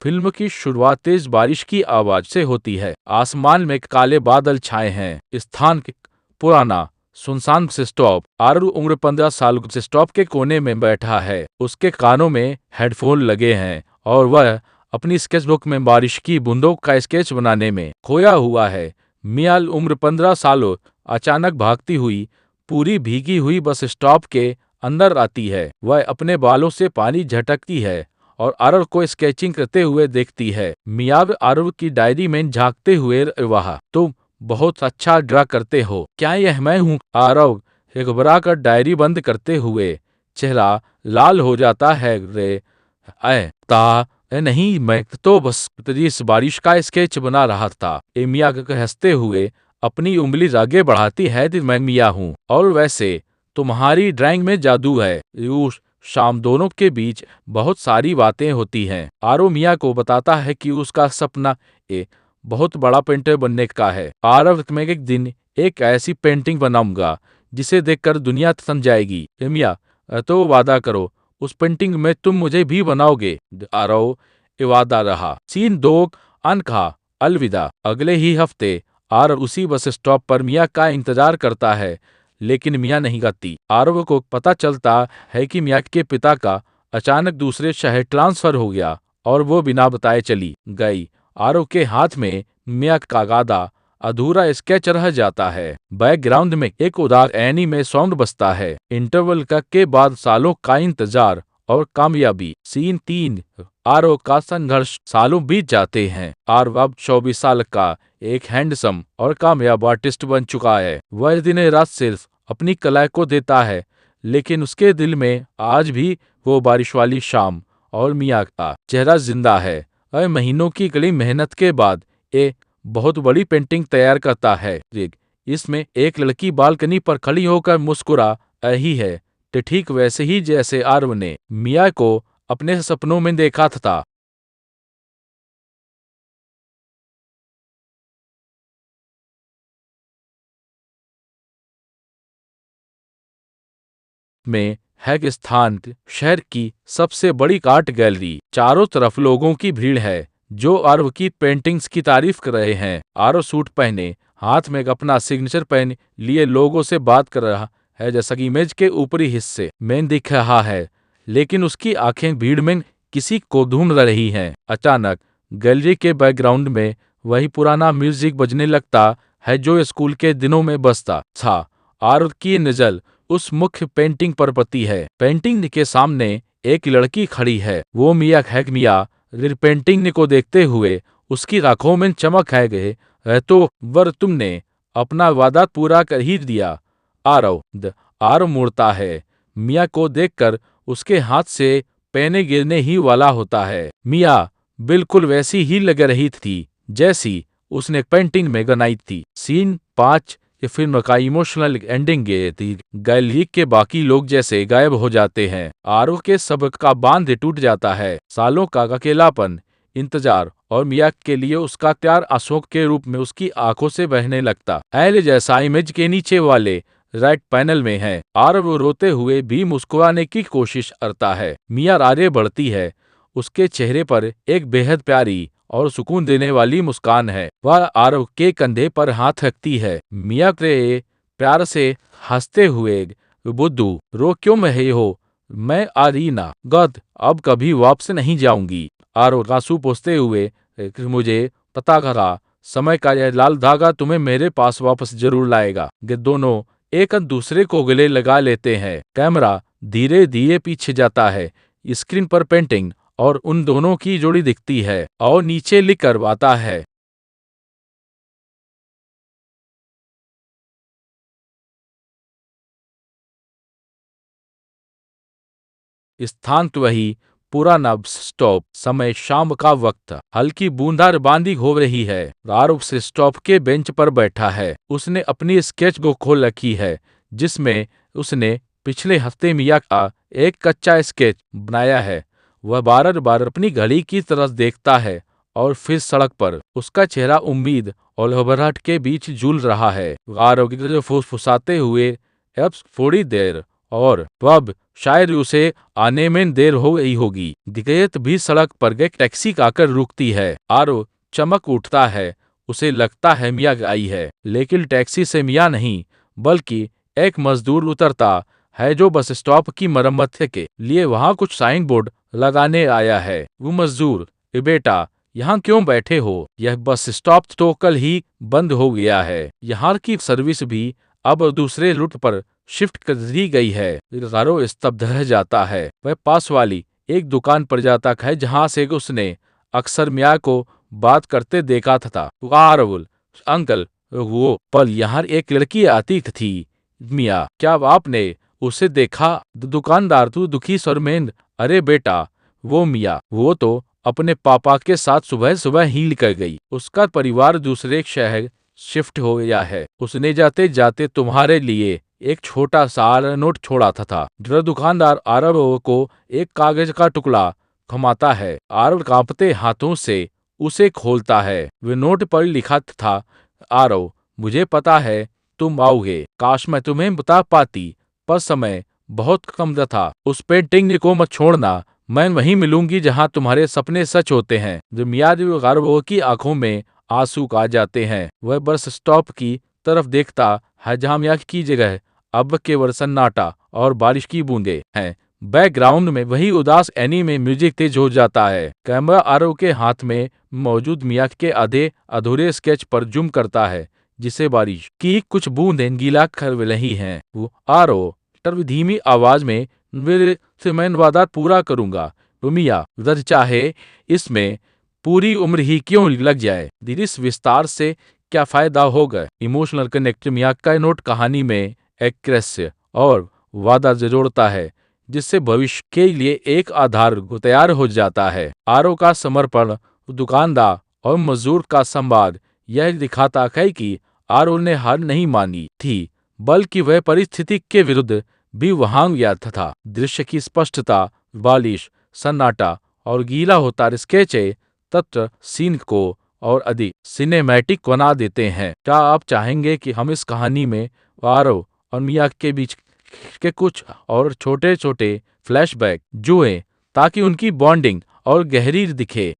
Film की शुरुआत तेज बारिश की आवाज से होती है। आसमान में काले बादल छाए हैं। स्थान पुराना सुनसान बस स्टॉप। आरू उम्र 15 साल बस स्टॉप के कोने में बैठा है। उसके कानों में हेडफोन लगे हैं और वह अपनी स्केचबुक में बारिश की बूंदों का स्केच बनाने में खोया हुआ है। मियाल उम्र 15 सालों अचानक भागती हुई पूरी भीगी हुई बस स्टॉप के अंदर आती है। वह अपने बालों से पानी झटकती है और आरव को स्केचिंग करते हुए देखती है। मियाव आरव की डायरी में झांकते हुए, वाह तुम बहुत अच्छा ड्रा करते हो। क्या यह मैं हूँ? आरव घबरा कर डायरी बंद करते हुए चेहरा लाल हो जाता है। रे नहीं, मैं तो बस इस बारिश का स्केच बना रहा था। मिया हंसते हुए अपनी उंगली आगे बढ़ाती है। मैं मिया हूँ और वैसे तुम्हारी ड्राइंग में जादू है। शाम दोनों के बीच बहुत सारी बातें होती हैं। आरव मिया को बताता है कि उसका सपना बहुत बड़ा पेंटर बनने का है। आरव मैं एक दिन एक ऐसी पेंटिंग बनाऊंगा जिसे देखकर दुनिया थम जाएगी। मिया तो वादा करो, उस पेंटिंग में तुम मुझे भी बनाओगे। आरव वादा रहा। सीन 2 अनखा अलविदा। अगले ही हफ्ते आरव उसी बस स्टॉप पर मिया का इंतजार करता है, लेकिन मिया नहीं आती। आरव को पता चलता है कि मिया के पिता का अचानक दूसरे शहर ट्रांसफर हो गया और वो बिना बताए चली गई। आरव के हाथ में मिया का गादा अधूरा स्केच रह जाता है। बैकग्राउंड में एक उदास एनीमे साउंड बजता है। इंटरवल के बाद सालों का इंतजार और कामयाबी। सीन 3 आरव का संघर्ष। सालों बीत जाते हैं। आरव अब 24 साल का एक हैंडसम और कामयाब आर्टिस्ट बन चुका है। वह दिन रात सिर्फ अपनी कला को देता है, लेकिन उसके दिल में आज भी वो बारिश वाली शाम और मिया का चेहरा जिंदा है। वह महीनों की कड़ी मेहनत के बाद एक बहुत बड़ी पेंटिंग तैयार करता है। इसमें एक लड़की बालकनी पर खड़ी होकर मुस्कुरा रही है, तो ठीक वैसे ही जैसे आरव ने मिया को अपने सपनों में देखा था। में है स्थान शहर की सबसे बड़ी आर्ट गैलरी। चारों तरफ लोगों की भीड़ है जो आरव की पेंटिंग्स की तारीफ कर रहे हैं। आरव सूट पहने, हाथ में अपना सिग्नेचर पेन लिए लोगों से बात कर रहा है, जैसा कि इमेज के ऊपरी हिस्से में दिख रहा है, लेकिन उसकी आंखें भीड़ में किसी को ढूंढ रही हैं। अचानक गैलरी के बैकग्राउंड में वही पुराना म्यूजिक बजने लगता है जो स्कूल के दिनों में बजता था। आरव की नजर उस मुख्य पेंटिंग पर पड़ती है। पेंटिंग के सामने एक लड़की खड़ी है। वो मिया है। मिया पेंटिंग को देखते हुए उसकी आंखों में चमक है गए, तो वर तुमने अपना वादा पूरा कर ही दिया। आरव मुड़ता है। मिया को देखकर उसके हाथ से पेन गिरने ही वाला होता है। मिया बिल्कुल वैसी ही लग रही थी जैसी उसने पेंटिंग में बनाई थी। सीन 5 ये फिल्म का इमोशनल एंडिंग थी। गैलरी के बाकी लोग जैसे गायब हो जाते हैं। आरव के सबक का बांध टूट जाता है। सालों का अकेलापन, इंतजार और मिया के लिए उसका प्यार अशोक के रूप में उसकी आंखों से बहने लगता है, जैसा इमेज के नीचे वाले राइट पैनल में है। आरव रोते हुए भी मुस्कुराने की कोशिश करता है। मिया आगे बढ़ती है। उसके चेहरे पर एक बेहद प्यारी और सुकून देने वाली मुस्कान है। वह आरव के कंधे पर हाथ रखती है। मिया के प्यार से हंसते हुए, बुद्धू रो क्यों रहे हो? मैं आरीना गद अब कभी वापस नहीं जाऊंगी। आरव आंसू पोंछते हुए, मुझे पता करा समय का यह लाल धागा तुम्हें मेरे पास वापस जरूर लाएगा। दोनों एक दूसरे को गले लगा लेते हैं। कैमरा धीरे धीरे पीछे जाता है। स्क्रीन पर पेंटिंग और उन दोनों की जोड़ी दिखती है और नीचे लिख कर आता है। स्थान तो वही पुराना बस स्टॉप। समय शाम का वक्त। हल्की बूंदाबांदी हो रही है। आरव से स्टॉप के बेंच पर बैठा है। उसने अपनी स्केच बुक खोल रखी है जिसमें उसने पिछले हफ्ते मिया का एक कच्चा स्केच बनाया है। वह बार बार अपनी घड़ी की तरफ देखता है और फिर सड़क पर उसका चेहरा उम्मीद और घबराहट के बीच झूल रहा है। आरव फुसफुसाते हुए अब थोड़ी देर और, अब शायद उसे आने में देर हो गई होगी। दिक्कत भी सड़क पर एक टैक्सी आकर रुकती है। आरव चमक उठता है। उसे लगता है मिया आई है, लेकिन टैक्सी से मिया नहीं, बल्कि एक मजदूर उतरता है जो बस स्टॉप की मरम्मत के लिए वहां कुछ साइन बोर्ड लगाने आया है। वो मजदूर, "ए बेटा, यहाँ क्यों बैठे हो? यह बस स्टॉप तो कल ही बंद हो गया है। यहाँ की सर्विस भी अब दूसरे रूट पर शिफ्ट कर दी गई है।" गारो स्तब्ध रह जाता है। वह पास वाली एक दुकान पर जाता है जहाँ से उसने अक्सर मिया को बात करते देखा था। गारवुल, "अंकल, वो पल यहाँ एक लड़की आती थी। मिया, क्या आपने उसे देखा?" दुकानदार तू दुखी स्वर में, "अरे बेटा, वो मिया, वो तो अपने पापा के साथ सुबह सुबह ही निकल गई। उसका परिवार दूसरे शहर शिफ्ट हो गया है। उसने जाते जाते तुम्हारे लिए एक छोटा सा नोट छोड़ा था।" दुकानदार आरव को एक कागज का टुकड़ा थमाता है। आरव कांपते हाथों से उसे खोलता है। वे नोट पर लिखा था, "आरव, मुझे पता है तुम आओगे। काश मैं तुम्हें बता पाती, पर समय बहुत कम था। उस पेंटिंग को मत छोड़ना। मैं वहीं मिलूंगी जहां तुम्हारे सपने सच होते हैं।" जो मियाद गारवो की आंखों में आंसू आ जाते हैं। वह बस स्टॉप की तरफ देखता है जहां मिया की जगह अब केवल सन्नाटा और बारिश की बूंदें हैं। बैकग्राउंड में वही उदास एनीमे म्यूजिक तेज हो जाता है। कैमरा आरव के हाथ में मौजूद मिया के आधे अधूरे स्केच पर जूम करता है, जिसे बारिश की कुछ बूंदें गीला कर रही हैं। वो आरव धीमी आवाज में, "से मैं वादा पूरा करूंगा। मिया, जज चाहे इसमें पूरी उम्र ही क्यों लग जाए। इस विस्तार से क्या फायदा होगा?" इमोशनल कनेक्ट मिया का नोट कहानी में एक रहस्य और वादा जोड़ता है, जिससे भविष्य के लिए एक आधार तैयार हो जाता है। आरव का समर्पण, दुकानदार और मजदूर का संवाद यह दिखाता है कि आरव ने हार नहीं मानी थी, बल्कि वह परिस्थिति के विरुद्ध भी वहां गया था। दृश्य की स्पष्टता, बालिश, सन्नाटा और गीला होता स्केच तत्व सीन को और अधिक सिनेमैटिक बना देते हैं। क्या आप चाहेंगे कि हम इस कहानी में आरव और मिया के बीच के कुछ और छोटे छोटे फ्लैशबैक जुएं, ताकि उनकी बॉन्डिंग और गहरी दिखे?